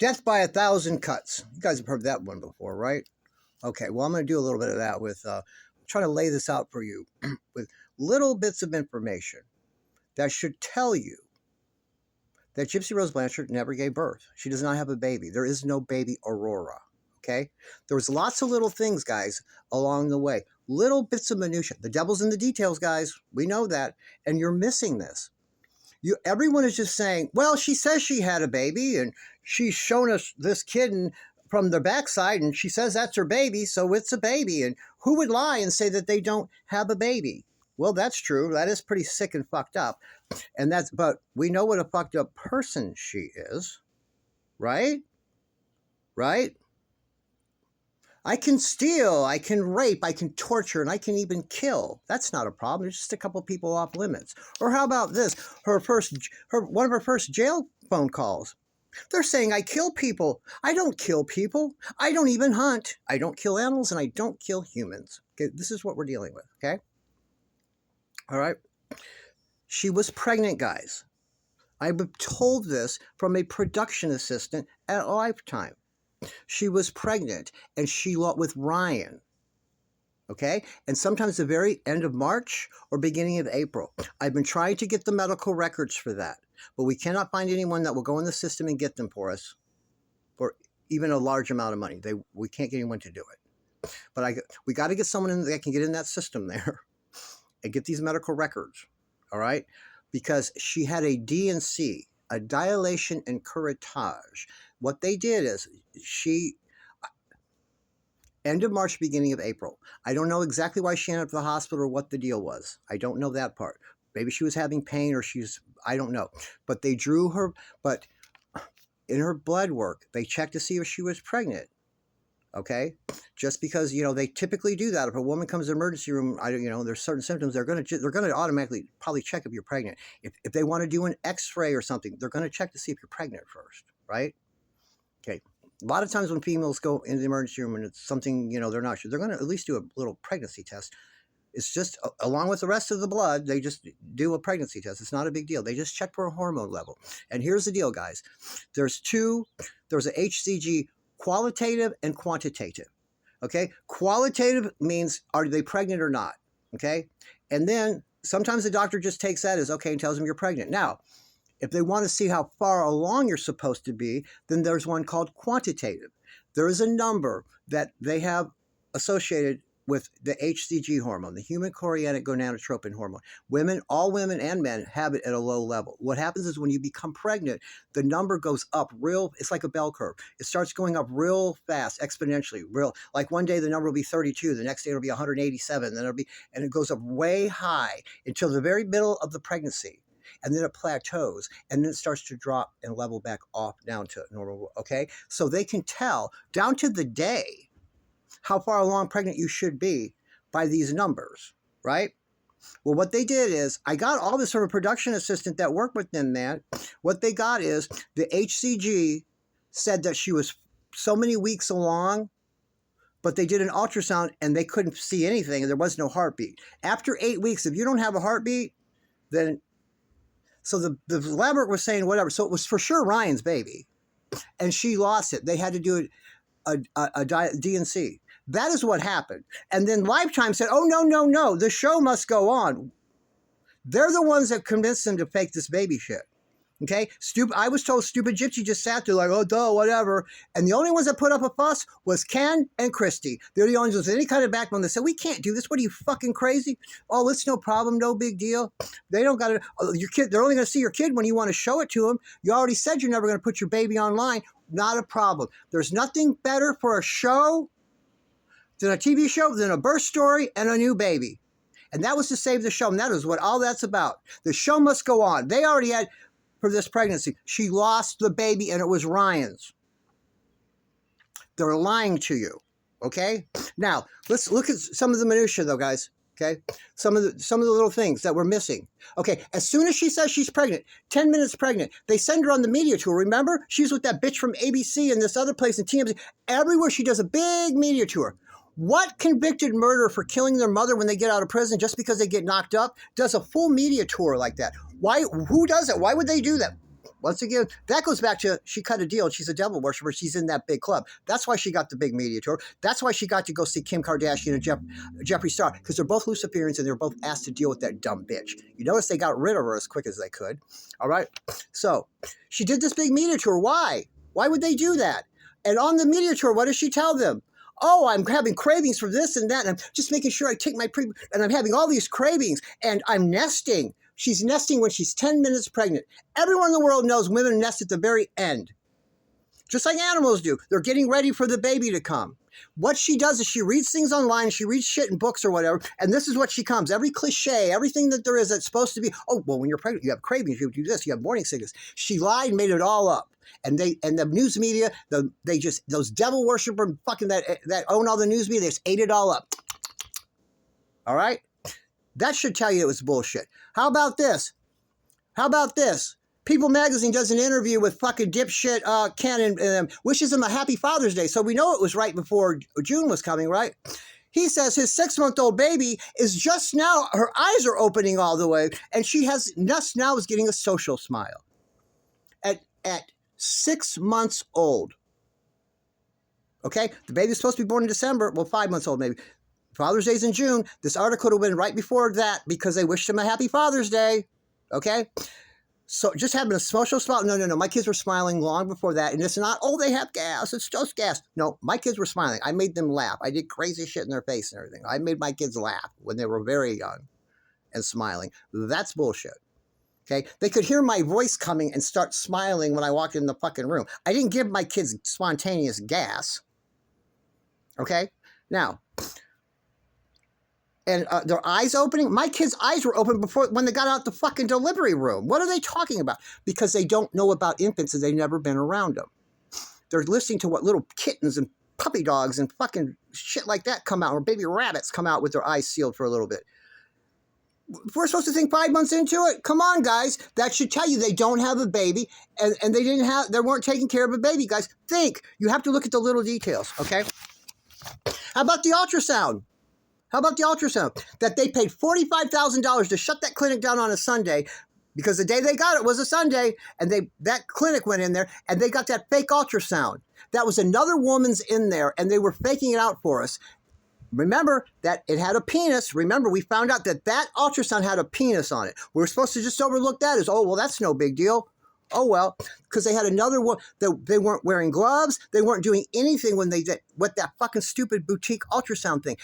Death by 1,000 cuts. You guys have heard that one before, right? Okay, well, I'm going to do a little bit of that with, try to lay this out for you with little bits of information that should tell you that Gypsy Rose Blanchard never gave birth. She does not have a baby. There is no baby Aurora, okay? There was lots of little things, guys, along the way. Little bits of minutia. The devil's in the details, guys. We know that, and you're missing this. Everyone is just saying, well, she says she had a baby, and she's shown us this kid from the backside, and she says that's her baby, so it's a baby. And who would lie and say that they don't have a baby? Well, that's true. That is pretty sick and fucked up. But we know what a fucked up person she is, right? Right? I can steal, I can rape, I can torture, and I can even kill. That's not a problem. There's just a couple people off limits. Or how about this? One of her first jail phone calls. They're saying I kill people. I don't kill people. I don't even hunt. I don't kill animals, and I don't kill humans. Okay, this is what we're dealing with, okay? All right? She was pregnant, guys. I was told this from a production assistant at Lifetime. She was pregnant, and she with Ryan, okay? And sometimes the very end of March or beginning of April. I've been trying to get the medical records for that, but we cannot find anyone that will go in the system and get them for us for even a large amount of money. We can't get anyone to do it. But we got to get someone that can get in that system there and get these medical records, all right? Because she had a D&C, a dilation and curettage. What they did is end of March, beginning of April. I don't know exactly why she ended up at the hospital or what the deal was. I don't know that part. Maybe she was having pain or I don't know. But they drew her, but in her blood work, they checked to see if she was pregnant. Okay? Just because, they typically do that. If a woman comes to the emergency room, there's certain symptoms, they're going to automatically probably check if you're pregnant. If they want to do an x-ray or something, they're going to check to see if you're pregnant first, right? Okay. A lot of times when females go into the emergency room and it's something, they're not sure, they're going to at least do a little pregnancy test. It's just, along with the rest of the blood, they just do a pregnancy test. It's not a big deal. They just check for a hormone level. And here's the deal, guys. There's an HCG qualitative and quantitative. Okay? Qualitative means, are they pregnant or not? Okay? And then sometimes the doctor just takes that as okay and tells them you're pregnant. Now, if they want to see how far along you're supposed to be, then there's one called quantitative. There is a number that they have associated with the HCG hormone, the human chorionic gonadotropin hormone. All women and men have it at a low level. What happens is when you become pregnant, the number goes up it's like a bell curve. It starts going up real fast, exponentially, like one day the number will be 32, the next day it'll be 187, and it goes up way high until the very middle of the pregnancy. And then it plateaus, and then it starts to drop and level back off down to normal, okay? So they can tell down to the day how far along pregnant you should be by these numbers, right? Well, what they did is, I got all this from a production assistant that worked with them, man. What they got is, the HCG said that she was so many weeks along, but they did an ultrasound, and they couldn't see anything, and there was no heartbeat. After 8 weeks, if you don't have a heartbeat, then... So the lab work was saying whatever. So it was for sure Ryan's baby. And she lost it. They had to do a D&C. That is what happened. And then Lifetime said, oh, no. The show must go on. They're the ones that convinced them to fake this baby shit. Okay? I was told stupid Gypsy just sat there like, oh, duh, whatever. And the only ones that put up a fuss was Ken and Christy. They're the only ones with any kind of backbone that said, we can't do this. What are you, fucking crazy? Oh, it's no problem. No big deal. They don't got to, your kid, they're only going to see your kid when you want to show it to them. You already said you're never going to put your baby online. Not a problem. There's nothing better for a show than a TV show, than a birth story and a new baby. And that was to save the show. And that is what all that's about. The show must go on. They already had... For this pregnancy, she lost the baby, and it was Ryan's. They're lying to you, okay? Now, let's look at some of the minutia, though, guys, okay? Some of the little things that we're missing. Okay, as soon as she says she's pregnant, 10 minutes pregnant, they send her on the media tour. Remember? She's with that bitch from ABC and this other place in TMZ. Everywhere she does a big media tour. What convicted murderer for killing their mother when they get out of prison just because they get knocked up does a full media tour like that? Why? Who does it? Why would they do that? Once again, that goes back to she cut a deal. She's a devil worshiper. She's in that big club. That's why she got the big media tour. That's why she got to go see Kim Kardashian and Jeffree Star, because they're both Luciferians and they're both asked to deal with that dumb bitch. You notice they got rid of her as quick as they could. All right? So she did this big media tour. Why? Why would they do that? And on the media tour, what does she tell them? Oh, I'm having cravings for this and that. And I'm just making sure I take my and I'm having all these cravings and I'm nesting. She's nesting when she's 10 minutes pregnant. Everyone in the world knows women nest at the very end, just like animals do. They're getting ready for the baby to come. What she does is she reads things online, she reads shit in books or whatever, and this is what she comes. Every cliche, everything that there is that's supposed to be, oh, well, when you're pregnant, you have cravings, you do this, you have morning sickness. She lied and made it all up. And the news media, those devil worshiper fucking that own all the news media, they just ate it all up. All right? That should tell you it was bullshit. How about this? How about this? People Magazine does an interview with fucking dipshit Ken and wishes him a happy Father's Day. So we know it was right before June was coming, right? He says his 6-month-old baby is just now, her eyes are opening all the way, and she has just now is getting a social smile. At 6 months old. Okay? The baby's supposed to be born in December. Well, 5 months old maybe. Father's Day's in June. This article would have been right before that because they wished him a happy Father's Day. Okay? So just having a social smile. No. My kids were smiling long before that. And it's not, oh, they have gas. It's just gas. No, my kids were smiling. I made them laugh. I did crazy shit in their face and everything. I made my kids laugh when they were very young and smiling. That's bullshit. Okay? They could hear my voice coming and start smiling when I walked in the fucking room. I didn't give my kids spontaneous gas. Okay? Now, and their eyes opening. My kids' eyes were open when they got out the fucking delivery room. What are they talking about? Because they don't know about infants and they've never been around them. They're listening to what little kittens and puppy dogs and fucking shit like that come out, or baby rabbits come out with their eyes sealed for a little bit. We're supposed to think 5 months into it? Come on, guys. That should tell you they don't have a baby and they weren't taking care of a baby, guys. Think. You have to look at the little details, okay? How about the ultrasound? That they paid $45,000 to shut that clinic down on a Sunday because the day they got it was a Sunday, and that clinic went in there and they got that fake ultrasound. That was another woman's in there, and they were faking it out for us. Remember that it had a penis. Remember, we found out that ultrasound had a penis on it. We're supposed to just overlook that as, oh, well, that's no big deal. Oh, well, because they had another one. They weren't wearing gloves. They weren't doing anything when they did with that fucking stupid boutique ultrasound thing.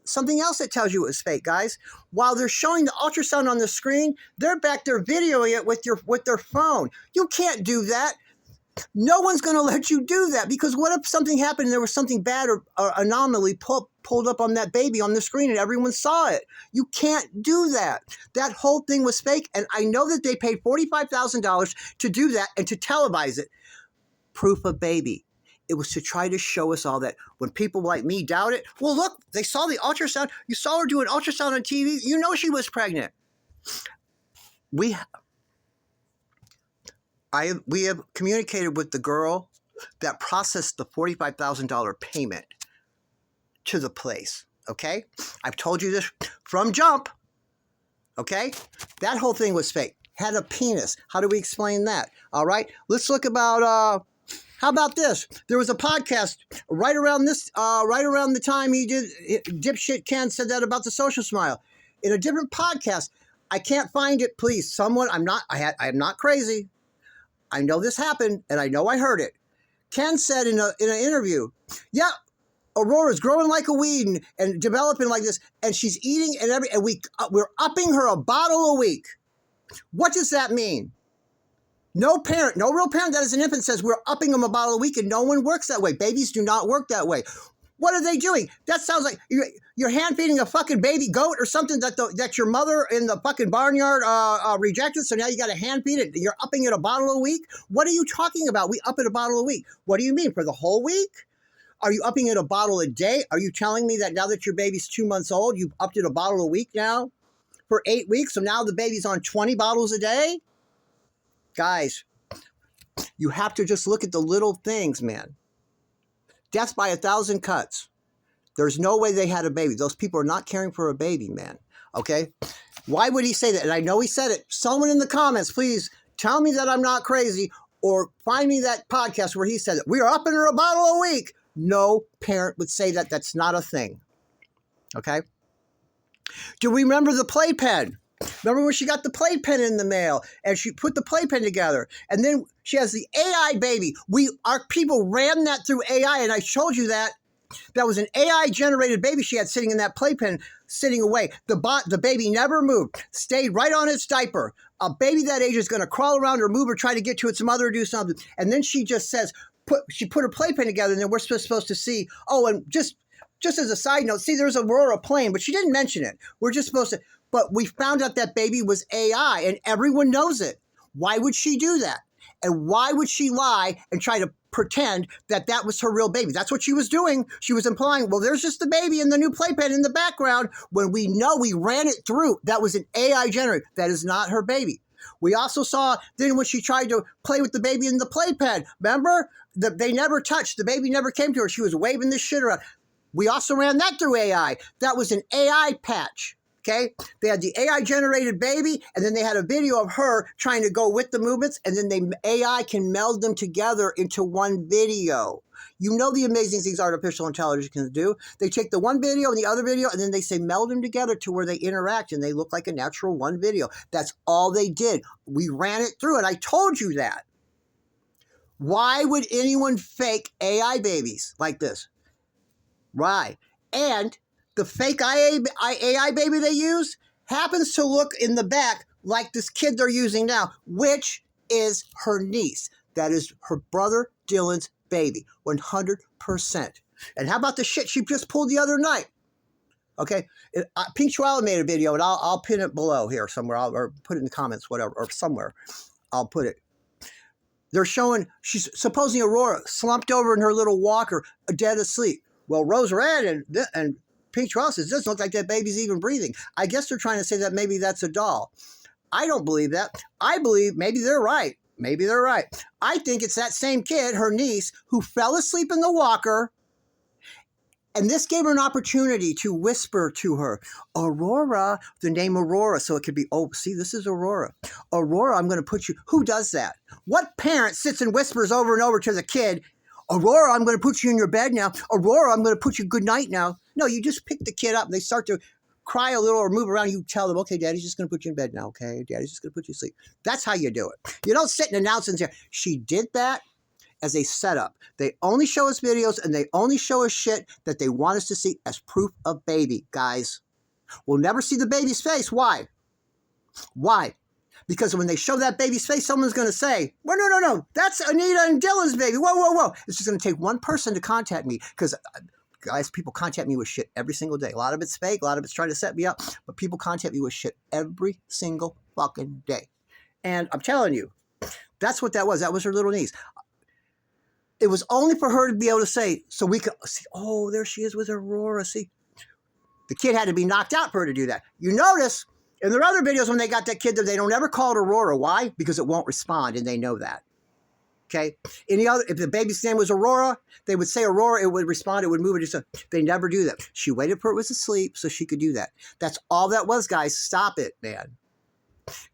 Something else that tells you it was fake, guys. While they're showing the ultrasound on the screen, they're back there videoing it with their phone. You can't do that. No one's going to let you do that, because what if something happened and there was something bad or anomaly pulled up on that baby on the screen and everyone saw it? You can't do that. That whole thing was fake, and I know that they paid $45,000 to do that and to televise it. Proof of baby. It was to try to show us all that when people like me doubt it, well, look, they saw the ultrasound. You saw her do an ultrasound on TV. You know she was pregnant. We have communicated with the girl that processed the $45,000 payment to the place, okay? I've told you this from jump, okay? That whole thing was fake. Had a penis. How do we explain that? All right? Let's look about... How about this? There was a podcast right around the time he did, dipshit Ken said that about the social smile. In a different podcast, I can't find it, please. Someone, I am not crazy. I know this happened, and I know I heard it. Ken said in an interview, yeah, Aurora's growing like a weed and developing like this, and she's eating and we're upping her a bottle a week. What does that mean? No real parent that is an infant says we're upping them a bottle a week, and no one works that way. Babies do not work that way. What are they doing? That sounds like you're hand feeding a fucking baby goat or something that your mother in the fucking barnyard rejected. So now you got to hand feed it. You're upping it a bottle a week. What are you talking about? We up it a bottle a week. What do you mean, for the whole week? Are you upping it a bottle a day? Are you telling me that now that your baby's 2 months old, you've upped it a bottle a week now for 8 weeks? So now the baby's on 20 bottles a day? Guys, you have to just look at the little things, man. Death by 1,000 cuts. There's no way they had a baby. Those people are not caring for a baby, man. Okay? Why would he say that? And I know he said it. Someone in the comments, please Tell me that I'm not crazy, or find me that podcast where he said that we are upping her a bottle a week. No parent would say that. That's not a thing. Okay? Do we remember the playpen? Remember when she got the playpen in the mail and she put the playpen together, and then she has the AI baby. Our people ran that through AI, and I showed you that. That was an AI-generated baby she had sitting in that playpen, sitting away. The baby never moved, stayed right on its diaper. A baby that age is going to crawl around or move or try to get to its mother or do something. And then she just says, she put her playpen together, and then we're supposed to see, oh, and just as a side note, see, there's Aurora playing, but she didn't mention it. We're just supposed to, but we found out that baby was AI, and everyone knows it. Why would she do that? And why would she lie and try to pretend that that was her real baby? That's what she was doing. She was implying, well, there's just the baby and the new playpen in the background, when we know we ran it through. That was an AI generator. That is not her baby. We also saw then when she tried to play with the baby in the playpen. Remember? They never touched. The baby never came to her. She was waving this shit around. We also ran that through AI. That was an AI patch. Okay, they had the AI-generated baby, and then they had a video of her trying to go with the movements, and then AI can meld them together into one video. You know the amazing things artificial intelligence can do. They take the one video and the other video, and then they say meld them together to where they interact, and they look like a natural one video. That's all they did. We ran it through, and I told you that. Why would anyone fake AI babies like this? Right. And the fake AI baby they use happens to look in the back like this kid they're using now, which is her niece. That is her brother Dylan's baby, 100%. And how about the shit she just pulled the other night? Okay, Pink Chihuahua made a video, and I'll pin it below here somewhere, or put it in the comments, whatever, or somewhere. I'll put it. They're showing she's supposing Aurora slumped over in her little walker, dead asleep. Well, Rose Red and Pink Chihuahua says, it doesn't look like that baby's even breathing. I guess they're trying to say that maybe that's a doll. I don't believe that. I believe maybe they're right. Maybe they're right. I think it's that same kid, her niece, who fell asleep in the walker, and this gave her an opportunity to whisper to her, Aurora, the name Aurora, so it could be, oh, see, this is Aurora. Aurora, I'm going to put you, who does that? What parent sits and whispers over and over to the kid, Aurora, I'm going to put you in your bed now. Aurora, I'm going to put you good night now. No, you just pick the kid up, and they start to cry a little or move around. You tell them, okay, Daddy's just going to put you in bed now, okay? Daddy's just going to put you to sleep. That's how you do it. You don't sit and announce and say, she did that as a setup. They only show us videos, and they only show us shit that they want us to see as proof of baby, guys. We'll never see the baby's face. Why? Why? Because when they show that baby's face, someone's going to say, well, no, that's Anita and Dylan's baby. Whoa. It's just going to take one person to contact me, because, guys, people contact me with shit every single day. A lot of it's fake. A lot of it's trying to set me up. But people contact me with shit every single fucking day. And I'm telling you, that's what that was. That was her little niece. It was only for her to be able to say, so we could see, oh, there she is with Aurora. See, the kid had to be knocked out for her to do that. You notice in their other videos when they got that kid there, they don't ever call it Aurora. Why? Because it won't respond, and they know that. Okay? If the baby's name was Aurora, they would say Aurora, it would respond, it would move. They never do that. She waited for it was asleep so she could do that. That's all that was, guys. Stop it, man.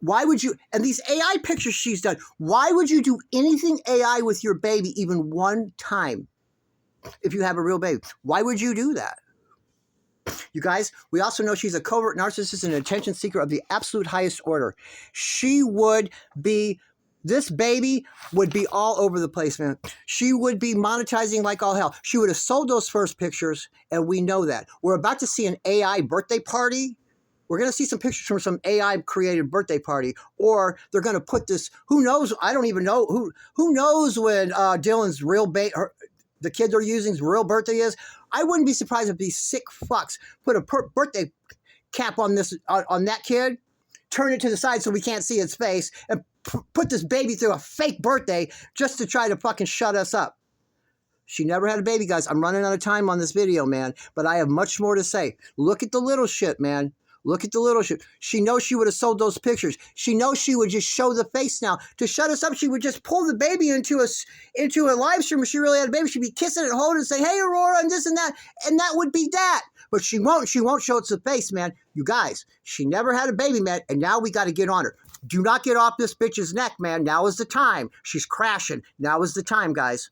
Why would you, and these AI pictures she's done, why would you do anything AI with your baby even one time if you have a real baby? Why would you do that? You guys, we also know she's a covert narcissist and an attention seeker of the absolute highest order. This baby would be all over the place, man. She would be monetizing like all hell. She would have sold those first pictures, and we know that. We're about to see an AI birthday party. We're going to see some pictures from some AI-created birthday party, or they're going to put this, who knows, I don't even know, who knows when Dylan's real the kid they're using's real birthday is. I wouldn't be surprised if these sick fucks put a birthday cap on that kid, turn it to the side so we can't see its face, and put this baby through a fake birthday just to try to fucking shut us up. She never had a baby, guys. I'm running out of time on this video, man, but I have much more to say. Look at the little shit, man. Look at the little shit. She knows she would have sold those pictures. She knows she would just show the face now. To shut us up, she would just pull the baby into a live stream. If she really had a baby, she'd be kissing it, holding it, and say, hey, Aurora, and this and that. And that would be that. But she won't. She won't show us the face, man. You guys, she never had a baby, man, and now we got to get on her. Do not get off this bitch's neck, man. Now is the time. She's crashing. Now is the time, guys.